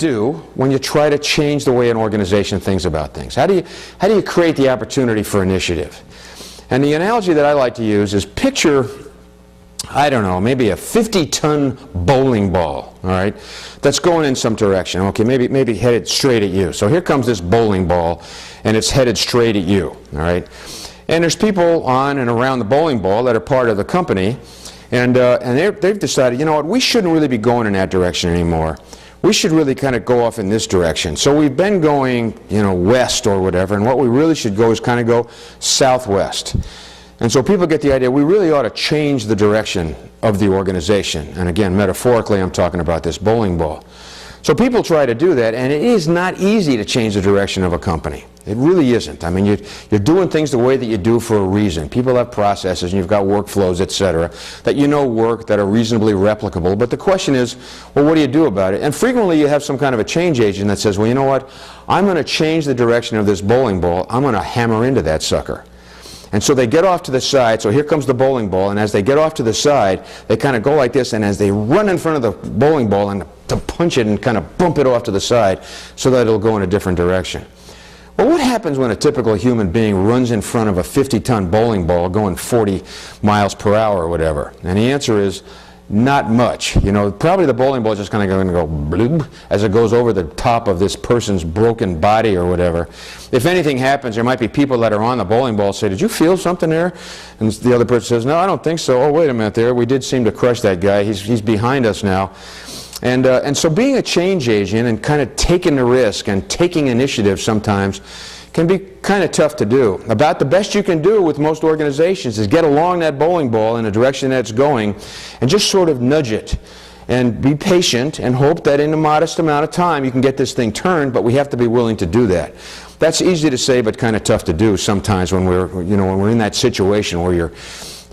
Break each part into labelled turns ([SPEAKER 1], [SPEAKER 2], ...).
[SPEAKER 1] do when you try to change the way an organization thinks about things? How do you create the opportunity for initiative? And the analogy that I like to use is picture, I don't know, maybe a 50-ton bowling ball, all right, that's going in some direction. Okay, maybe headed straight at you. So here comes this bowling ball, and it's headed straight at you, all right? And there's people on and around the bowling ball that are part of the company, and they've decided, you know what, we shouldn't really be going in that direction anymore. We should really kind of go off in this direction. So we've been going, you know, west or whatever, and what we really should go is kind of go southwest. And so people get the idea we really ought to change the direction of the organization. And again, metaphorically, I'm talking about this bowling ball. So people try to do that, and it is not easy to change the direction of a company. It really isn't. I mean, you're doing things the way that you do for a reason. People have processes, and you've got workflows, etc., that you know work, that are reasonably replicable. But the question is, well, what do you do about it? And frequently you have some kind of a change agent that says, well, you know what? I'm going to change the direction of this bowling ball. I'm going to hammer into that sucker. And so they get off to the side, so here comes the bowling ball, and as they get off to the side, they kind of go like this, and as they run in front of the bowling ball and to punch it and kind of bump it off to the side so that it'll go in a different direction. Well, what happens when a typical human being runs in front of a 50-ton bowling ball going 40 miles per hour or whatever? And the answer is, not much. You know, probably the bowling ball is just kind of going to go bloop as it goes over the top of this person's broken body or whatever. If anything happens, there might be people that are on the bowling ball say, did you feel something there? And the other person says, no, I don't think so. Oh, wait a minute there. We did seem to crush that guy. He's behind us now. And so being a change agent and kind of taking the risk and taking initiative sometimes can be kind of tough to do. About the best you can do with most organizations is get along that bowling ball in the direction that it's going and just sort of nudge it and be patient and hope that in a modest amount of time you can get this thing turned, but we have to be willing to do that. That's easy to say but kind of tough to do sometimes when we're in that situation where you're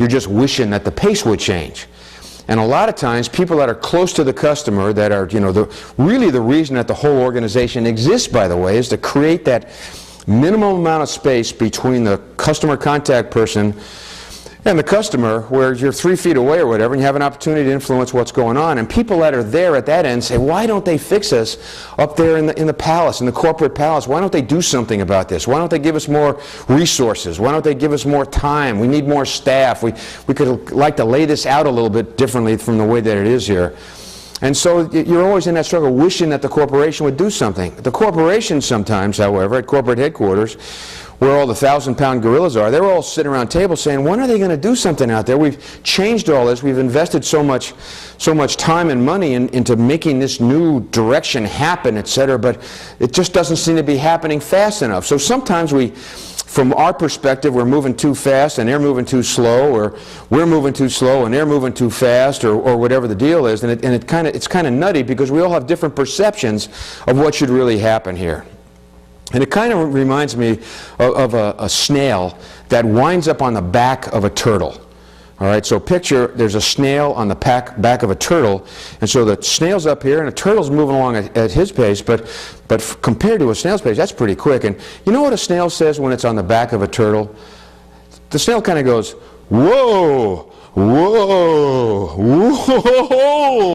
[SPEAKER 1] just wishing that the pace would change. And a lot of times, people that are close to the customer, that are, really the reason that the whole organization exists, by the way, is to create that minimum amount of space between the customer contact person and the customer, where you're 3 feet away or whatever, and you have an opportunity to influence what's going on. And people that are there at that end say, why don't they fix us up there in the palace, in the corporate palace? Why don't they do something about this? Why don't they give us more resources? Why don't they give us more time? We need more staff. We could like to lay this out a little bit differently from the way that it is here. And so you're always in that struggle, wishing that the corporation would do something. The corporation sometimes, however, at corporate headquarters, where all the 1,000-pound gorillas are, they're all sitting around tables saying, when are they going to do something out there? We've changed all this. We've invested so much time and money into making this new direction happen, etc., but it just doesn't seem to be happening fast enough. So sometimes from our perspective, we're moving too fast and they're moving too slow, or we're moving too slow and they're moving too fast, or whatever the deal is. And it's kind of nutty because we all have different perceptions of what should really happen here. And it kind of reminds me of a snail that winds up on the back of a turtle. All right, so picture there's a snail on the back of a turtle, and so the snail's up here and the turtle's moving along at his pace, but compared to a snail's pace, that's pretty quick. And you know what a snail says when it's on the back of a turtle? The snail kind of goes, whoa, whoa, whoa.